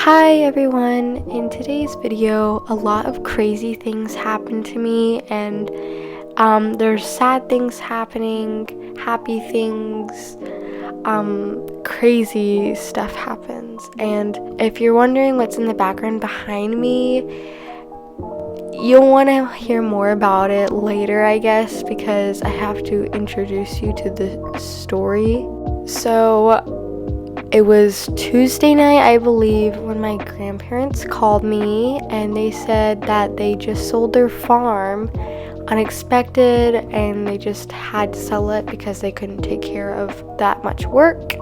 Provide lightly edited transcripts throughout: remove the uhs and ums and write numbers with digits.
Hi everyone! In today's video, a lot of crazy things happened to me, and there's sad things happening, happy things, crazy stuff happens. And if you're wondering what's in the background behind me, you'll want to hear more about it later, I guess, because I have to introduce you to the story. So it was Tuesday night, I believe, when my grandparents called me and they said that they just sold their farm unexpected and they just had to sell it because they couldn't take care of that much work.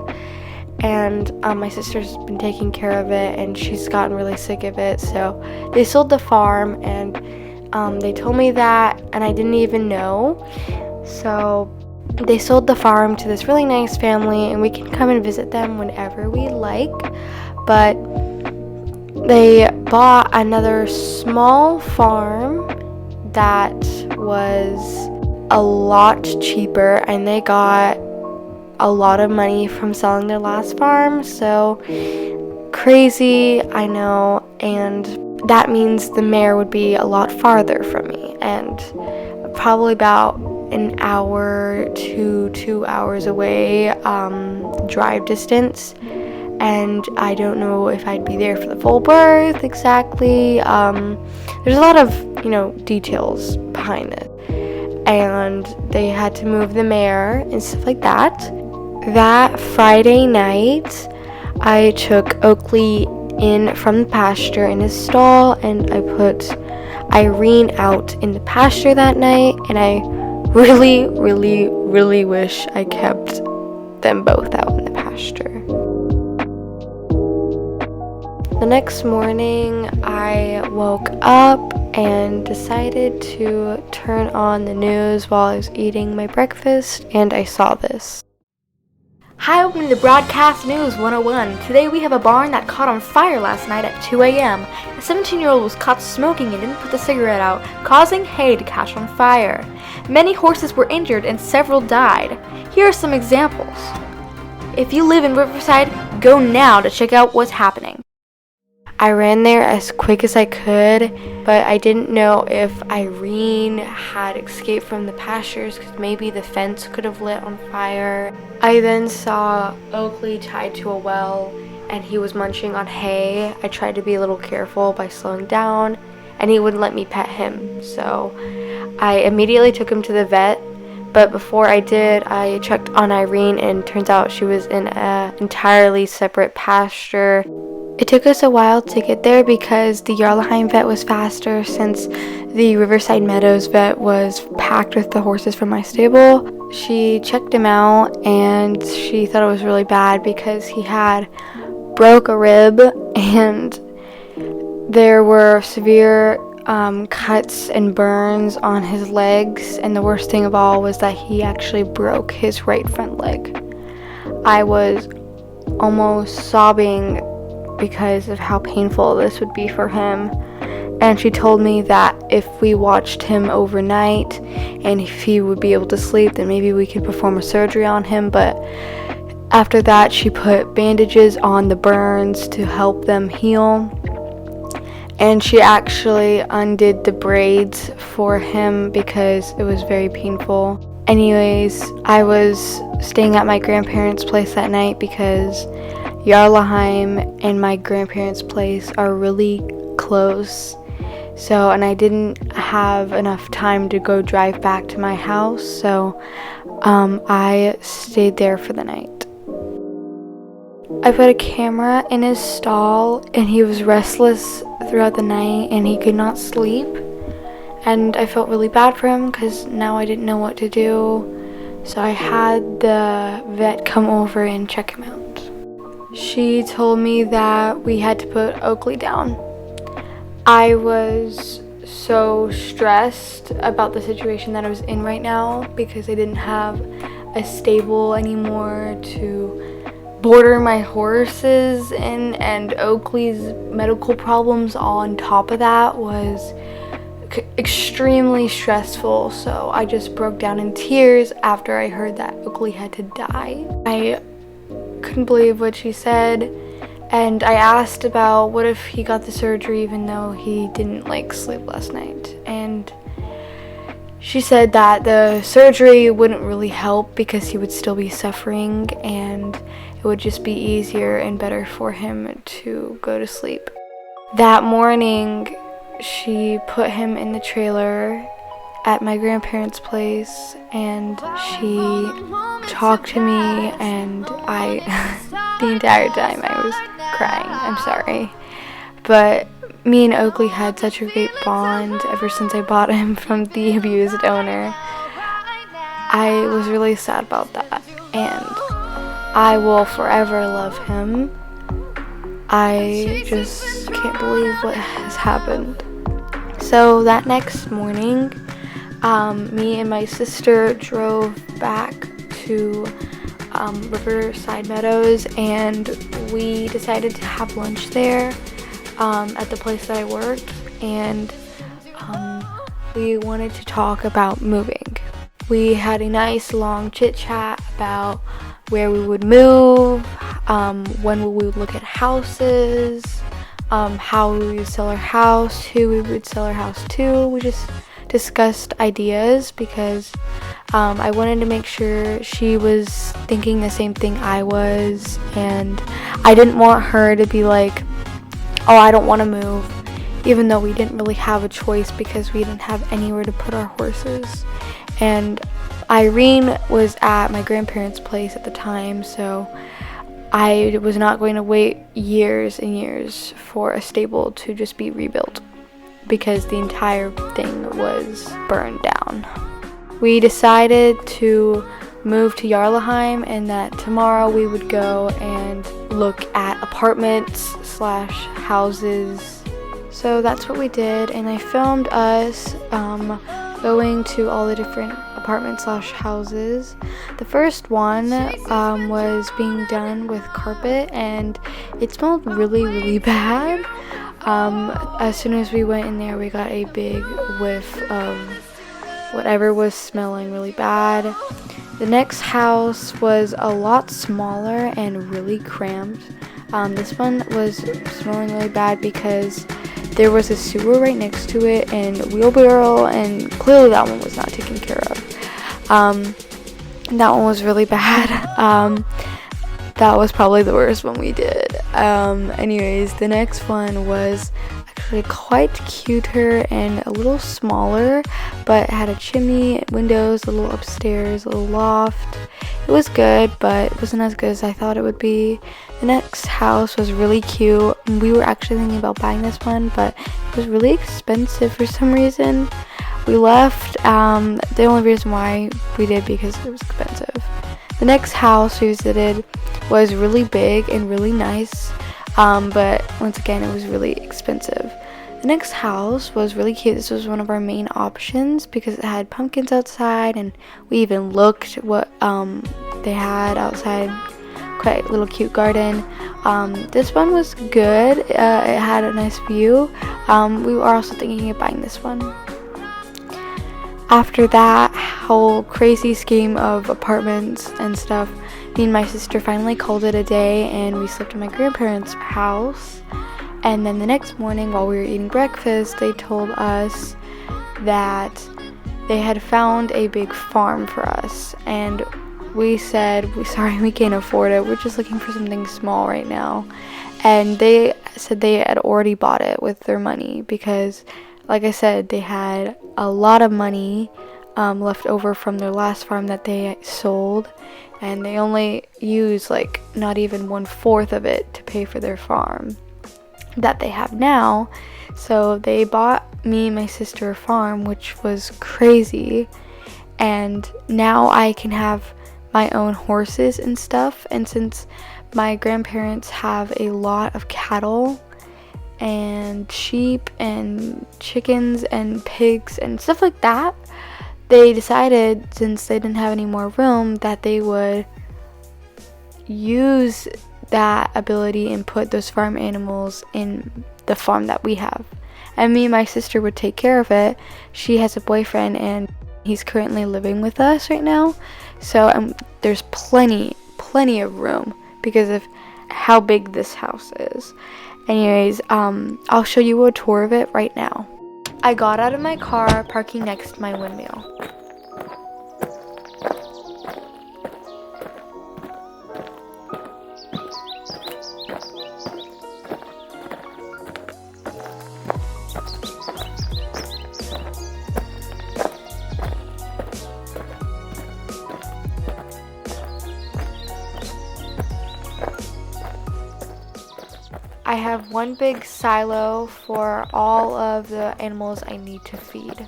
And my sister's been taking care of it and she's gotten really sick of it, so they sold the farm, and they told me that and I didn't even know. So they sold the farm to this really nice family and we can come and visit them whenever we like, but they bought another small farm that was a lot cheaper and they got a lot of money from selling their last farm. So crazy, I know, and that means the mayor would be a lot farther from me, and probably about an hour to 2 hours away, drive distance, and I don't know if I'd be there for the full birth exactly. There's a lot of details behind it, and they had to move the mayor and stuff like that. That Friday night, I took Oakley in from the pasture in his stall, and I put Irene out in the pasture that night, and I really wish I kept them both out in the pasture. The next morning, I woke up and decided to turn on the news while I was eating my breakfast, and I saw this. Hi, welcome to Broadcast News 101. Today we have a barn that caught on fire last night at 2 a.m. A 17-year-old was caught smoking and didn't put the cigarette out, causing hay to catch on fire. Many horses were injured and several died. Here are some examples. If you live in Riverside, go now to check out what's happening. I ran there as quick as I could, but I didn't know if Irene had escaped from the pastures because maybe the fence could have lit on fire. I then saw Oakley tied to a well and he was munching on hay. I tried to be a little careful by slowing down and he wouldn't let me pet him, so I immediately took him to the vet. But before I did, I checked on Irene and turns out she was in an entirely separate pasture. It took us a while to get there because the Yarlaheim vet was faster since the Riverside Meadows vet was packed with the horses from my stable. She checked him out and she thought it was really bad because he had broke a rib and there were severe cuts and burns on his legs, and the worst thing of all was that he actually broke his right front leg. I was almost sobbing because of how painful this would be for him, and she told me that if we watched him overnight and if he would be able to sleep, then maybe we could perform a surgery on him. But after that, she put bandages on the burns to help them heal, and she actually undid the braids for him because it was very painful. Anyways, I was staying at my grandparents' place that night because Yarlaheim and my grandparents' place are really close. And I didn't have enough time to go drive back to my house, so I stayed there for the night. I put a camera in his stall and he was restless throughout the night and he could not sleep. And I felt really bad for him because now I didn't know what to do. So I had the vet come over and check him out. She told me that we had to put Oakley down. I was so stressed about the situation that I was in right now because I didn't have a stable anymore to border my horses in, and Oakley's medical problems on top of that was extremely stressful. So I just broke down in tears after I heard that Oakley had to die. I couldn't believe what she said, And I asked about what if he got the surgery even though he didn't sleep last night. And she said that the surgery wouldn't really help because he would still be suffering, and it would just be easier and better for him to go to sleep. That morning, she put him in the trailer at my grandparents' place, and she talked to me, and the entire time I was crying. I'm sorry. But me and Oakley had such a great bond ever since I bought him from the abused owner. I was really sad about that, and I will forever love him. I just can't believe what has happened. So that next morning, me and my sister drove back to Riverside Meadows, and we decided to have lunch there at the place that I worked, and we wanted to talk about moving. We had a nice long chit chat about where we would move, when we would look at houses, how we would sell our house, who we would sell our house to. We just discussed ideas because I wanted to make sure she was thinking the same thing I was, and I didn't want her to be like, oh, I don't want to move, even though we didn't really have a choice because we didn't have anywhere to put our horses. And Irene was at my grandparents' place at the time, so I was not going to wait years and years for a stable to just be rebuilt because the entire thing was burned down. We decided to move to Yarlaheim, and that tomorrow we would go and look at apartments/houses. So that's what we did, and I filmed us going to all the different apartments/houses. The first one was being done with carpet, and it smelled really, really bad. As soon as we went in there, we got a big whiff of whatever was smelling really bad. The next house was a lot smaller and really cramped. This one was smelling really bad because there was a sewer right next to it and a wheelbarrow, and clearly that one was not taken care of. That one was really bad. That was probably the worst one we did. Anyways, the next one was actually quite cuter and a little smaller, but had a chimney, windows, a little upstairs, a little loft. It was good, but it wasn't as good as I thought it would be. The next house was really cute. We were actually thinking about buying this one, but it was really expensive for some reason. We left. The only reason why we did because it was expensive. The next house we visited was really big and really nice, but once again, it was really expensive. The next house was really cute. This was one of our main options because it had pumpkins outside, and we even looked what they had outside. Quite a little cute garden. This one was good. It had a nice view. We were also thinking of buying this one. After that whole crazy scheme of apartments and stuff, me and my sister finally called it a day, and we slept in my grandparents' house. And then the next morning, while we were eating breakfast, they told us that they had found a big farm for us, and we said, sorry, we can't afford it. We're just looking for something small right now. And they said they had already bought it with their money because, like I said, they had a lot of money left over from their last farm that they sold, and they only used not even 1/4 of it to pay for their farm that they have now. So they bought me and my sister a farm, which was crazy, and now I can have my own horses and stuff. And since my grandparents have a lot of cattle and sheep and chickens and pigs and stuff like that, they decided, since they didn't have any more room, that they would use that ability and put those farm animals in the farm that we have. And me and my sister would take care of it. She has a boyfriend, and he's currently living with us right now. So there's plenty of room, because if how big this house is. Anyways, I'll show you a tour of it right now. I got out of my car, parking next to my windmill. I have one big silo for all of the animals I need to feed.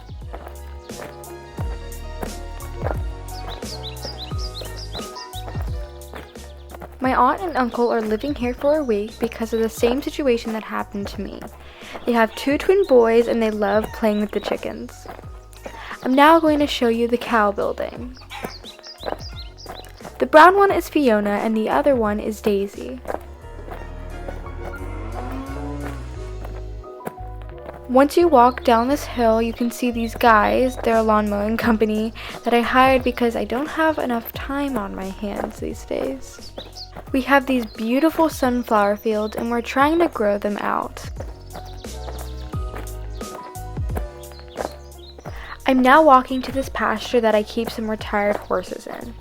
My aunt and uncle are living here for a week because of the same situation that happened to me. They have 2 twin boys and they love playing with the chickens. I'm now going to show you the cow building. The brown one is Fiona and the other one is Daisy. Once you walk down this hill, you can see these guys. They're a lawn mowing company that I hired because I don't have enough time on my hands these days. We have these beautiful sunflower fields and we're trying to grow them out. I'm now walking to this pasture that I keep some retired horses in.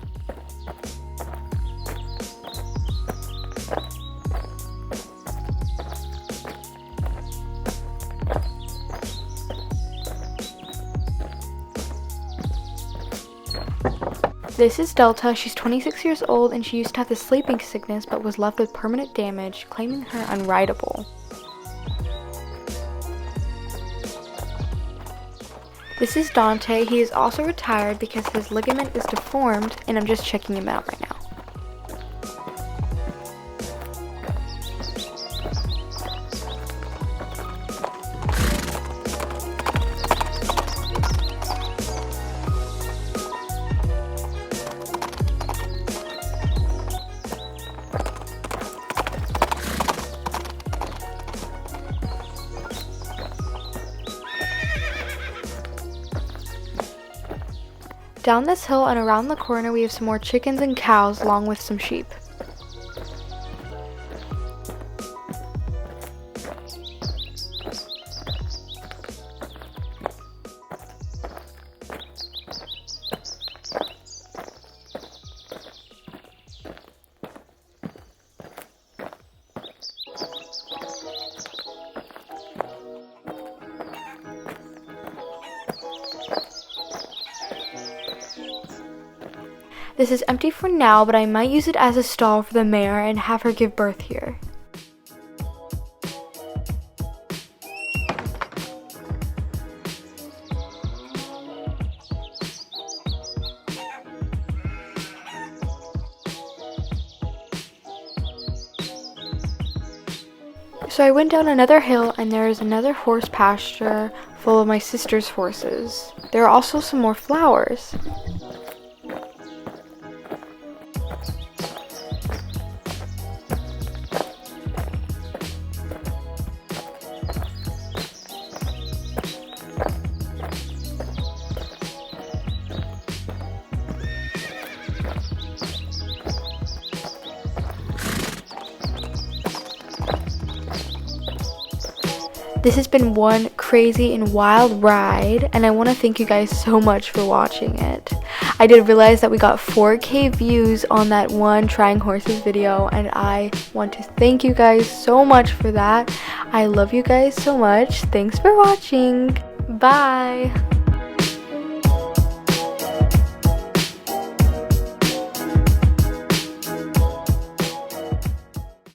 This is Delta. She's 26 years old and she used to have the sleeping sickness but was left with permanent damage, claiming her unrideable. This is Dante. He is also retired because his ligament is deformed and I'm just checking him out right now. Down this hill and around the corner we have some more chickens and cows along with some sheep. This is empty for now, but I might use it as a stall for the mare and have her give birth here. So I went down another hill and there is another horse pasture full of my sister's horses. There are also some more flowers. This has been one crazy and wild ride, and I want to thank you guys so much for watching it. I did realize that we got 4K views on that one trying horses video, and I want to thank you guys so much for that. I love you guys so much. Thanks for watching. Bye.